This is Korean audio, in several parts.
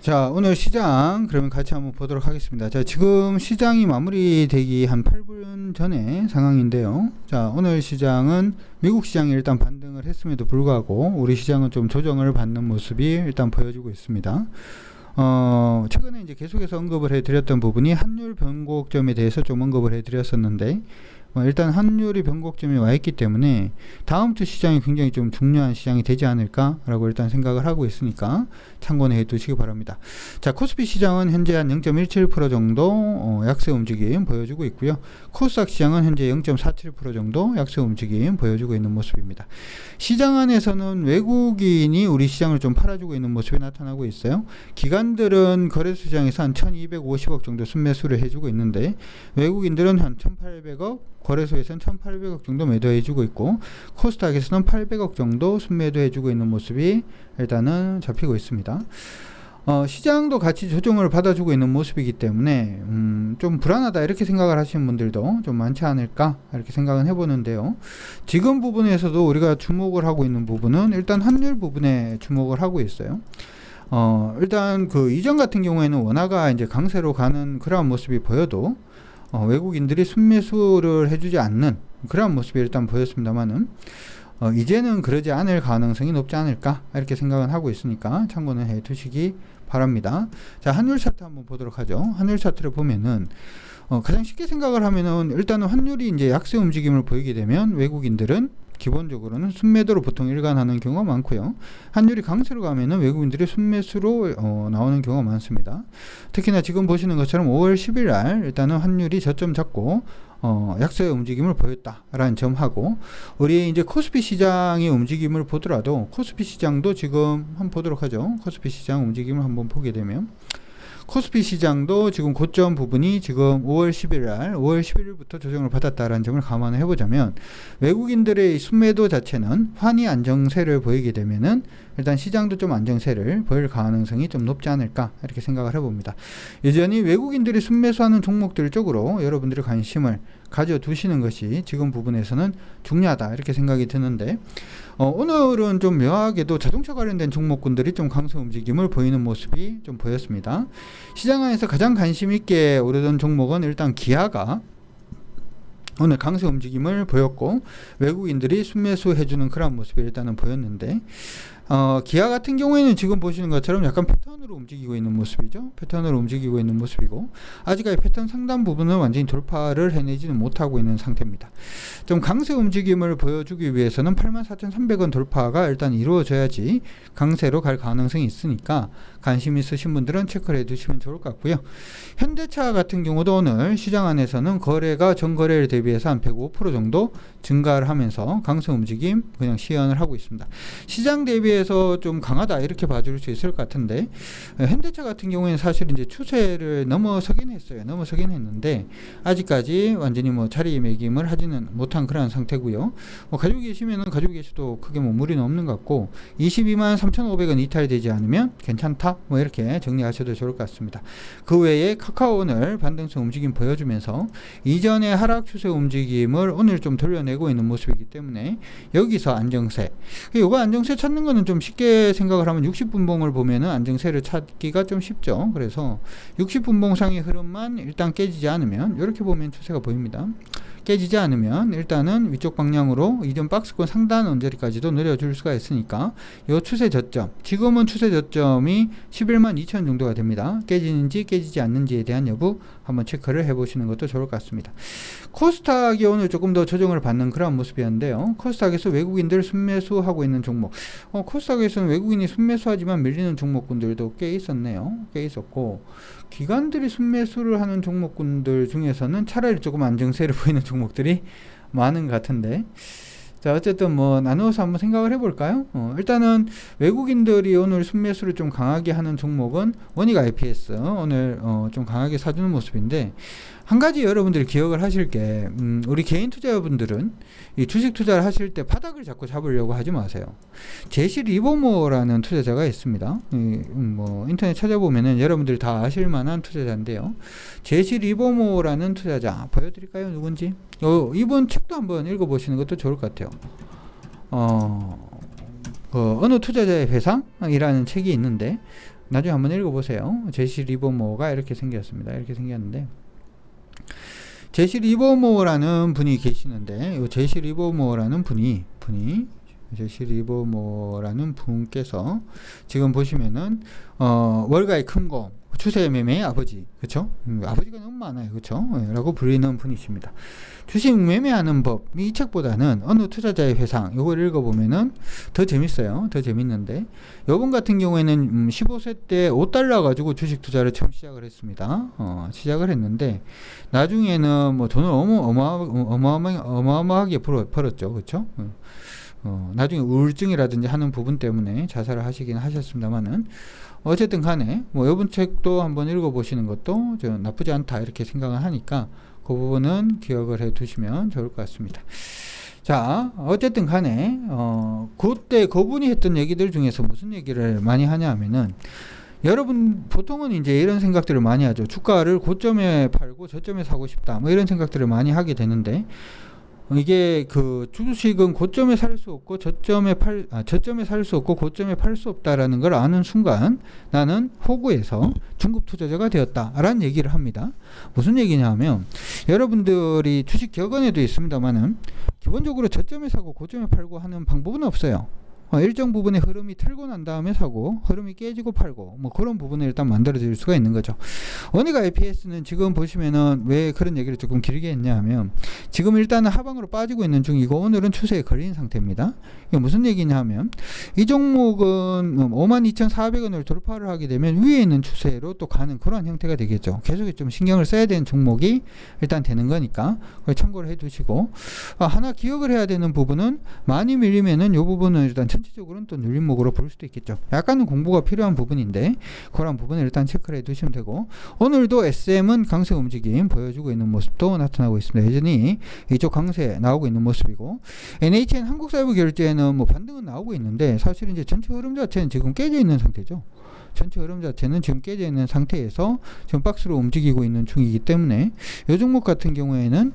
자, 오늘 시장 그러면 같이 한번 보도록 하겠습니다. 자, 지금 시장이 마무리되기 한 8분 전에 상황인데요. 자, 오늘 시장은 미국 시장이 일단 반등을 했음에도 불구하고 우리 시장은 좀 조정을 받는 모습이 일단 보여주고 있습니다. 최근에 이제 계속해서 언급을 해드렸던 부분이 환율 변곡점에 대해서 좀 언급을 해드렸었는데, 일단 환율이 변곡점에 와 있기 때문에 다음 주 시장이 굉장히 좀 중요한 시장이 되지 않을까라고 일단 생각을 하고 있으니까 참고는 해 두시기 바랍니다. 자, 코스피 시장은 현재 한 0.17% 정도 약세 움직임 보여주고 있고요. 코스닥 시장은 현재 0.47% 정도 약세 움직임 보여주고 있는 모습입니다. 시장 안에서는 외국인이 우리 시장을 좀 팔아주고 있는 모습이 나타나고 있어요. 기관들은 거래소 시장에서 한 1250억 정도 순매수를 해주고 있는데, 외국인들은 한 1800억, 거래소에서는 1800억 정도 매도해주고 있고, 코스닥에서는 800억 정도 순매도해주고 있는 모습이 일단은 잡히고 있습니다. 시장도 같이 조정을 받아주고 있는 모습이기 때문에 좀 불안하다 이렇게 생각을 하시는 분들도 좀 많지 않을까 이렇게 생각은 해보는데요. 지금 부분에서도 우리가 주목을 하고 있는 부분은 일단 환율 부분에 주목을 하고 있어요. 일단 그 이전 같은 경우에는 원화가 이제 강세로 가는 그러한 모습이 보여도 외국인들이 순매수를 해주지 않는 그런 모습이 일단 보였습니다만은, 이제는 그러지 않을 가능성이 높지 않을까 이렇게 생각은 하고 있으니까 참고는 해 두시기 바랍니다. 자, 환율 차트 한번 보도록 하죠. 환율 차트를 보면은 가장 쉽게 생각을 하면은 일단은 환율이 이제 약세 움직임을 보이게 되면 외국인들은 기본적으로는 순매도로 보통 일관하는 경우가 많고요. 환율이 강세로 가면은 외국인들이 순매수로 나오는 경우가 많습니다. 특히나 지금 보시는 것처럼 5월 10일 날 일단은 환율이 저점 잡고 약세 움직임을 보였다라는 점하고, 우리 이제 코스피 시장의 움직임을 보더라도 코스피 시장도 지금 한번 보도록 하죠. 코스피 시장 움직임을 한번 보게 되면 코스피 시장도 지금 고점 부분이 지금 5월 10일 날 5월 11일부터 조정을 받았다라는 점을 감안을 해보자면, 외국인들의 순매도 자체는 환이 안정세를 보이게 되면은 일단 시장도 좀 안정세를 보일 가능성이 좀 높지 않을까 이렇게 생각을 해봅니다. 여전히 외국인들이 순매수하는 종목들 쪽으로 여러분들이 관심을 가져두시는 것이 지금 부분에서는 중요하다 이렇게 생각이 드는데, 오늘은 좀 묘하게도 자동차 관련된 종목군들이 좀 강세 움직임을 보이는 모습이 좀 보였습니다. 시장 안에서 가장 관심 있게 오르던 종목은 일단 기아가 오늘 강세 움직임을 보였고, 외국인들이 순매수 해주는 그런 모습이 일단은 보였는데, 기아 같은 경우에는 지금 보시는 것처럼 약간 패턴으로 움직이고 있는 모습이죠. 패턴으로 움직이고 있는 모습이고, 아직까지 패턴 상단 부분은 완전히 돌파를 해내지는 못하고 있는 상태입니다. 좀 강세 움직임을 보여주기 위해서는 84,300원 돌파가 일단 이루어져야지 강세로 갈 가능성이 있으니까 관심 있으신 분들은 체크를 해두시면 좋을 것 같고요. 현대차 같은 경우도 오늘 시장 안에서는 거래가 전거래일 대비해서 한 105% 정도 증가를 하면서 강세 움직임 그냥 시연을 하고 있습니다. 시장 대비해서 좀 강하다 이렇게 봐줄 수 있을 것 같은데, 현대차 같은 경우에는 사실 이제 추세를 넘어서긴 했어요. 넘어서긴 했는데 아직까지 완전히 뭐 자리매김을 하지는 못한 그런 상태고요. 가지고 계시면은 가지고 계셔도 크게 뭐 무리는 없는 것 같고, 22만 3,500원 이탈되지 않으면 괜찮다 뭐 이렇게 정리하셔도 좋을 것 같습니다. 그 외에 카카오 오늘 반등성 움직임 보여주면서 이전의 하락 추세 움직임을 오늘 좀 돌려내고 있는 모습이기 때문에 여기서 안정세, 이거 안정세 찾는 거는 좀 쉽게 생각을 하면 60분봉을 보면은 안정세를 찾기가 좀 쉽죠. 그래서 60분봉 상의 흐름만 일단 깨지지 않으면 이렇게 보면 추세가 보입니다. 깨지지 않으면 일단은 위쪽 방향으로 이전 박스권 상단 언저리까지도 내려줄 수가 있으니까 이 추세 저점, 지금은 추세 저점이 11만 2천 정도가 됩니다. 깨지는지 깨지지 않는지에 대한 여부 한번 체크를 해보시는 것도 좋을 것 같습니다. 코스닥이 오늘 조금 더 조정을 받는 그런 모습이었는데요. 코스닥에서 외국인들 순매수하고 있는 종목, 코스닥에서는 외국인이 순매수하지만 밀리는 종목군들도 꽤 있었네요. 꽤 있었고, 기관들이 순매수를 하는 종목군들 중에서는 차라리 조금 안정세를 보이는 종목들이 많은 것 같은데, 자, 어쨌든 뭐 나누어서 한번 생각을 해볼까요? 일단은 외국인들이 오늘 순매수를 좀 강하게 하는 종목은 원익 IPS 오늘 좀 강하게 사주는 모습인데, 한 가지 여러분들이 기억을 하실 게, 우리 개인 투자자분들은 이 주식 투자를 하실 때 바닥을 자꾸 잡으려고 하지 마세요. 제시 리버모라는 투자자가 있습니다. 뭐 인터넷 찾아보면은 여러분들이 다 아실 만한 투자자인데요. 제시 리버모라는 투자자 보여드릴까요? 누군지? 이번 책도 한번 읽어보시는 것도 좋을 것 같아요. 어느 투자자의 회상이라는 책이 있는데, 나중에 한번 읽어보세요. 제시 리버모어가 이렇게 생겼습니다. 이렇게 생겼는데 제시 리버모어라는 분이 계시는데 이 제시 리버모어라는 제시 리버모어라는 분께서 지금 보시면은 월가의 큰거 추세 매매의 아버지, 그쵸? 아버지가 너무 많아요, 그쵸? 라고 불리는 분이십니다. 주식 매매하는 법, 이 책보다는 어느 투자자의 회상, 요걸 읽어보면은 더 재밌어요. 더 재밌는데, 요번 같은 경우에는 15세 때 $5 가지고 주식 투자를 처음 시작을 했습니다. 시작을 했는데, 나중에는 뭐 돈을 어마어마하게 벌었죠, 그쵸? 나중에 우울증이라든지 하는 부분 때문에 자살을 하시긴 하셨습니다만은, 어쨌든 간에 뭐 이번 책도 한번 읽어보시는 것도 나쁘지 않다 이렇게 생각을 하니까 그 부분은 기억을 해 두시면 좋을 것 같습니다. 자, 어쨌든 간에 그때 그분이 했던 얘기들 중에서 무슨 얘기를 많이 하냐 하면은, 여러분 보통은 이제 이런 생각들을 많이 하죠. 주가를 고점에 팔고 저점에 사고 싶다 뭐 이런 생각들을 많이 하게 되는데, 이게 그 주식은 고점에 살 수 없고 저점에 살 수 없고 고점에 팔 수 없다라는 걸 아는 순간 나는 호구에서 중급 투자자가 되었다라는 얘기를 합니다. 무슨 얘기냐면, 여러분들이 주식 격언에도 있습니다만은 기본적으로 저점에 사고 고점에 팔고 하는 방법은 없어요. 일정 부분의 흐름이 틀고 난 다음에 사고, 흐름이 깨지고 팔고, 뭐 그런 부분을 일단 만들어질 수가 있는 거죠. 원익 IPS는 지금 보시면은 왜 그런 얘기를 조금 길게 했냐 하면, 지금 일단은 하방으로 빠지고 있는 중이고, 오늘은 추세에 걸린 상태입니다. 이게 무슨 얘기냐 하면, 이 종목은 52,400원을 돌파를 하게 되면 위에 있는 추세로 또 가는 그런 형태가 되겠죠. 계속 좀 신경을 써야 되는 종목이 일단 되는 거니까, 그걸 참고를 해 두시고, 하나 기억을 해야 되는 부분은, 많이 밀리면은 이 부분은 일단 전체적으로는 또 눌림목으로 볼 수도 있겠죠. 약간은 공부가 필요한 부분인데 그런 부분을 일단 체크를 해 두시면 되고, 오늘도 SM은 강세 움직임 보여주고 있는 모습도 나타나고 있습니다. 여전히 이쪽 강세 나오고 있는 모습이고, NHN 한국사이버결제는 뭐 반등은 나오고 있는데 사실 이제 전체 흐름 자체는 지금 깨져 있는 상태죠. 전체 흐름 자체는 지금 깨져 있는 상태에서 지금 박스로 움직이고 있는 중이기 때문에 이 종목 같은 경우에는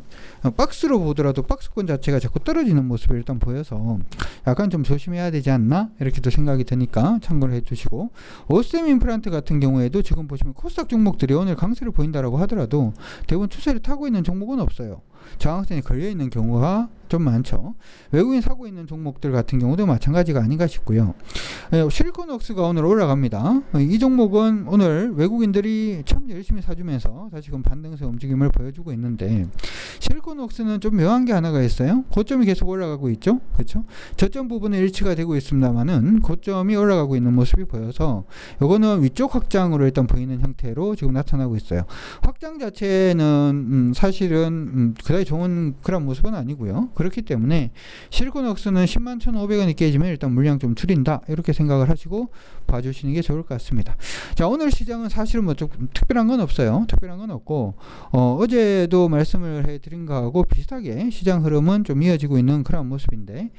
박스로 보더라도 박스권 자체가 자꾸 떨어지는 모습을 일단 보여서 약간 좀 조심해야 되지 않나 이렇게도 생각이 드니까 참고를 해주시고, 오스템 임플란트 같은 경우에도 지금 보시면 코스닥 종목들이 오늘 강세를 보인다라고 하더라도 대부분 추세를 타고 있는 종목은 없어요. 저항선에 걸려 있는 경우가 좀 많죠. 외국인 사고 있는 종목들 같은 경우도 마찬가지가 아닌가 싶고요. 실리콘웍스가 오늘 올라갑니다. 이 종목은 오늘 외국인들이 참 열심히 사주면서 다시금 반등세 움직임을 보여주고 있는데, 실리콘웍스는 좀 묘한 게 하나가 있어요. 고점이 계속 올라가고 있죠. 그렇죠? 저점 부분에 일치가 되고 있습니다만은 고점이 올라가고 있는 모습이 보여서 이거는 위쪽 확장으로 일단 보이는 형태로 지금 나타나고 있어요. 확장 자체는 사실은 그다지 좋은 그런 모습은 아니고요. 그렇기 때문에 실리콘웍스는 101,500원이 깨지면 일단 물량 좀 줄인다 이렇게 생각을 하시고 봐주시는 게 좋을 것 같습니다. 자, 오늘 시장은 사실은 뭐 좀 특별한 건 없어요. 특별한 건 없고, 어제도 말씀을 해드린 거하고 비슷하게 시장 흐름은 좀 이어지고 있는 그런 모습인데,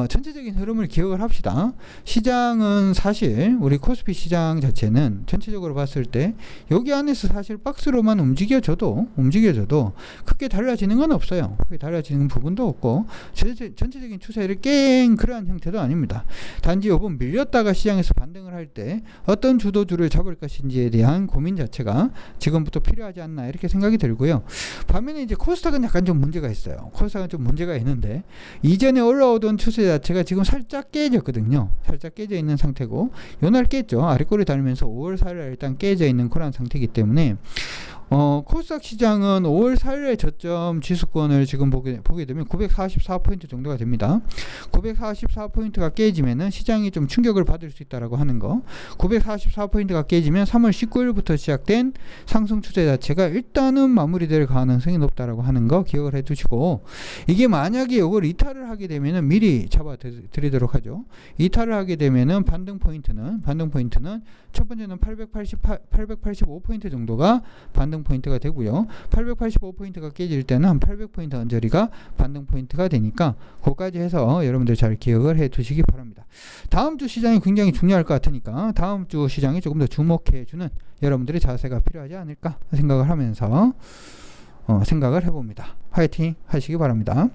전체적인 흐름을 기억을 합시다. 시장은 사실 우리 코스피 시장 자체는 전체적으로 봤을 때 여기 안에서 사실 박스로만 움직여져도 크게 달라지는 건 없어요. 크게 달라지는 부분도 없고 전체적인 추세를 깬 그러한 형태도 아닙니다. 단지 요번 밀렸다가 시장에서 반등을 할 때 어떤 주도주를 잡을 것인지에 대한 고민 자체가 지금부터 필요하지 않나 이렇게 생각이 들고요. 반면에 이제 코스닥은 약간 좀 문제가 있어요. 코스닥은 좀 문제가 있는데, 이전에 올라오던 추세 자체가 지금 살짝 깨졌거든요. 살짝 깨져 있는 상태고, 요날 깼죠. 아래꼬리 달면서 5월 4일에 일단 깨져 있는 그런 상태이기 때문에 코스닥 시장은 5월 4일에 저점 지수권을 지금 보게 되면 944포인트 정도가 됩니다. 944포인트가 깨지면은 시장이 좀 충격을 받을 수 있다라고 하는 거. 944포인트가 깨지면 3월 19일부터 시작된 상승 추세 자체가 일단은 마무리될 가능성이 높다라고 하는 거 기억을 해 두시고, 이게 만약에 이걸 이탈을 하게 되면은 미리 잡아 드리도록 하죠. 이탈을 하게 되면은 반등 포인트는 첫 번째는 885포인트 정도가 반등 포인트가 되고요. 885포인트가 깨질 때는 한 800포인트 언저리가 반등 포인트가 되니까 그것까지 해서 여러분들 잘 기억을 해 두시기 바랍니다. 다음 주 시장이 굉장히 중요할 것 같으니까 다음 주 시장에 조금 더 주목해 주는 여러분들의 자세가 필요하지 않을까 생각을 하면서 생각을 해봅니다. 화이팅 하시기 바랍니다.